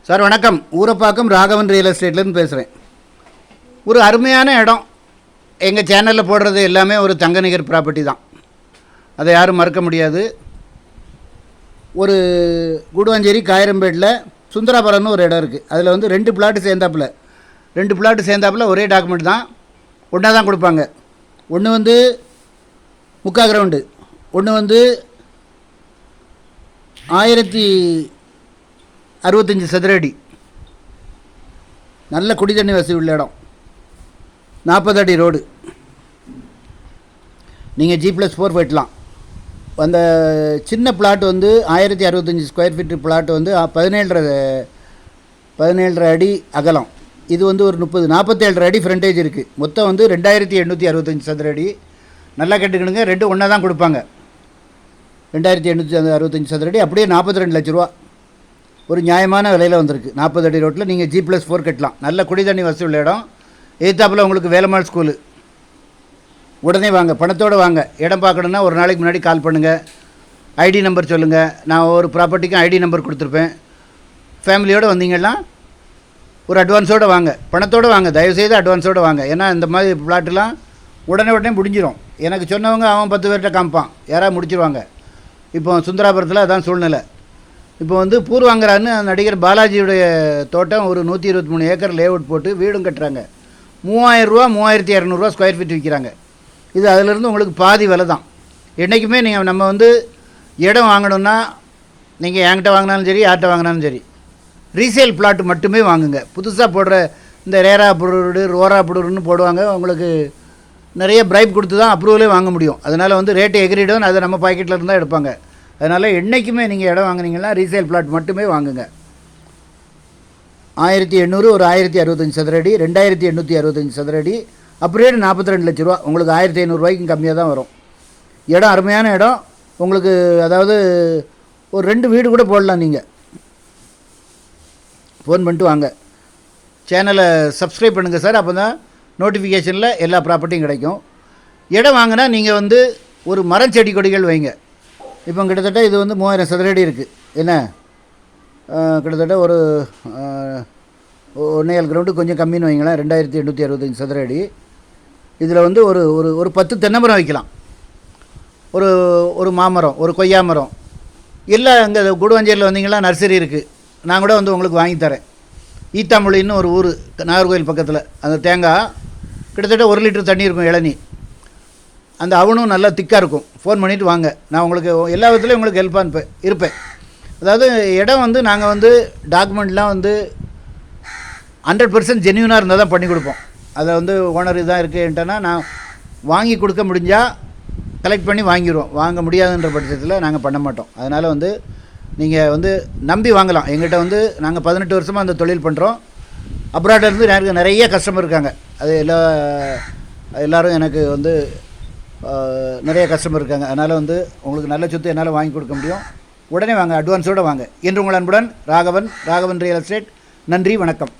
Sir வணக்கம். Urapakkam Raghavan real எஸ்டேட்லேருந்து பேசுகிறேன். ஒரு அருமையான இடம். எங்கள் சேனலில் போடுறது எல்லாமே ஒரு தங்கநிகர் ப்ராப்பர்ட்டி தான், அதை யாரும் மறக்க முடியாது. ஒரு கூடுவாஞ்சேரி காயரம்பேட்டில் சுந்தராபுரம்னு ஒரு இடம் இருக்குது. அதில் வந்து 2 பிளாட்டு சேர்ந்தாப்பில் ஒரே டாக்குமெண்ட் தான், ஒன்றா தான் கொடுப்பாங்க. ஒன்று வந்து 3/4 கிரவுண்டு, ஒன்று வந்து 1065 சதுர அடி, நல்ல குடி தண்ணி வசதி உள்ள இடம், 40 அடி ரோடு. நீங்கள் G+4 போயிட்டலாம். அந்த சின்ன பிளாட் வந்து 1065 ஸ்கொயர் ஃபீட் பிளாட் வந்து 17.5 அடி அகலம். இது வந்து ஒரு 47 அடி ஃப்ரண்டேஜ் இருக்குது. மொத்தம் வந்து 2865 சதுர அடி. நல்லா கேட்டுக்கணுங்க, 2 ஒன்றா தான் கொடுப்பாங்க. 2865 சதுர அடி, அப்படியே 42 லட்ச ரூபா. ஒரு நியாயமான விலையில் வந்திருக்கு. 40 அடி ரோட்டில் நீங்கள் G+4 கட்டலாம். நல்ல குடி தண்ணி வசதி உள்ள இடம். எதிர்த்தாப்பில் உங்களுக்கு வேலம்மாள் ஸ்கூலு. உடனே வாங்க, பணத்தோடு வாங்க. இடம் பார்க்கணுன்னா ஒரு நாளைக்கு முன்னாடி கால் பண்ணுங்கள். ஐடி நம்பர் சொல்லுங்கள். நான் ஒரு ப்ராப்பர்ட்டிக்கும் ஐடி நம்பர் கொடுத்துருப்பேன். ஃபேமிலியோடு வந்தீங்கன்னா ஒரு அட்வான்ஸோடு வாங்க, பணத்தோடு வாங்க. தயவுசெய்து அட்வான்ஸோடு வாங்க. ஏன்னா இந்த மாதிரி பிளாட்டெலாம் உடனே முடிஞ்சிடும். எனக்கு சொன்னவங்க அவன் 10 பேர்கிட்ட காமிப்பான், யாராவது முடிச்சிருவாங்க. இப்போ சுந்தராபுரத்தில் அதான் சூழ்நிலை. இப்போ வந்து பூர்வாங்கரான்னு நடிகர் பாலாஜியுடைய தோட்டம் ஒரு 123 ஏக்கர் லேஅவுட் போட்டு வீடும் கட்டுறாங்க. 3000 ரூபா 3200 ஸ்கொயர் ஃபீட் விற்கிறாங்க. இது அதிலிருந்து உங்களுக்கு பாதி விலை தான். என்றைக்குமே நீங்கள் நம்ம வந்து இடம் வாங்கணுன்னா நீங்கள் என்கிட்ட வாங்கினாலும் சரி, யார்கிட்ட வாங்கினாலும் சரி, ரீசேல் பிளாட் மட்டுமே வாங்குங்க. புதுசாக போடுற இந்த ரேரா புடூரு ரோரா புடூருன்னு போடுவாங்க. உங்களுக்கு நிறைய பிரைப் கொடுத்து தான் அப்ரூவலே வாங்க முடியும். அதனால் வந்து ரேட்டு எகிரிடும், அதை நம்ம பாக்கெட்டில் இருந்தால் எடுப்பாங்க. அதனால் என்றைக்குமே நீங்கள் இடம் வாங்கினீங்கன்னா ரீசேல் பிளாட் மட்டுமே வாங்குங்க. 1800 ஒரு 1065 சதுர அடி, 2865 சதுர அடி, அப்படியே 42 லட்ச ரூபா. உங்களுக்கு 1500 ரூபாய்க்கும் கம்மியாக தான் வரும். இடம் அருமையான இடம். உங்களுக்கு அதாவது ஒரு 2 வீடு கூட போடலாம். நீங்கள் ஃபோன் பண்ணிட்டு வாங்க. சேனலை சப்ஸ்கிரைப் பண்ணுங்கள் சார், அப்போ தான் நோட்டிஃபிகேஷனில் எல்லா ப்ராப்பர்ட்டியும் கிடைக்கும். இடம் வாங்கினா நீங்கள் வந்து ஒரு மரம் செடி கொடிகள் வைங்க. இப்போ கிட்டத்தட்ட இது வந்து 3000 சதுர அடி இருக்குது. என்ன கிட்டத்தட்ட ஒரு 1.5 கிரவுண்டு கொஞ்சம் கம்மின்னு வைங்களேன். 2865 சதுர அடி. இதில் வந்து ஒரு ஒரு 10 தென்னை மரம் வைக்கலாம். ஒரு மாமரம், ஒரு கொய்யா மரம். இல்லை அங்கே கூடுவாஞ்சேரியில் வந்தீங்கன்னா நர்சரி இருக்குது. நான் கூட வந்து உங்களுக்கு வாங்கி தரேன். ஈத்தாமொழின்னு ஒரு ஊர், நாகர்கோவில் பக்கத்தில். அந்த தேங்காய் கிட்டத்தட்ட 1 லிட்டர் தண்ணி இருக்கும், இளநீ. அந்த அவனும் நல்லா திக்காக இருக்கும். ஃபோன் பண்ணிவிட்டு வாங்க, நான் உங்களுக்கு எல்லா விதத்துலையும் உங்களுக்கு ஹெல்ப்பாக இருப்பேன். அதாவது இடம் வந்து நாங்கள் வந்து டாக்குமெண்ட்லாம் வந்து 100% ஜென்யூனாக இருந்தால் தான் பண்ணி கொடுப்போம். அதை வந்து ஓனர் இதாக இருக்குன்ட்டேன்னா நான் வாங்கி கொடுக்க முடிஞ்சால் கலெக்ட் பண்ணி வாங்கிடுவோம். வாங்க முடியாதுன்ற பட்சத்தில் நாங்கள் பண்ண மாட்டோம். அதனால் வந்து நீங்கள் வந்து நம்பி வாங்கலாம். எங்கிட்ட வந்து நாங்கள் 18 வருஷமாக அந்த தொழில் பண்ணுறோம். அப்ராட்லேருந்து எனக்கு நிறைய கஸ்டமர் இருக்காங்க. அது எல்லோரும் எனக்கு வந்து நிறைய கஸ்டமர் இருக்காங்க. அதனால் வந்து உங்களுக்கு நல்ல சொத்து என்னால் வாங்கி கொடுக்க முடியும். உடனே வாங்க, அட்வான்ஸோடு வாங்க. என்று உங்கள் அன்புடன் ராகவன் ரியல் எஸ்டேட். நன்றி, வணக்கம்.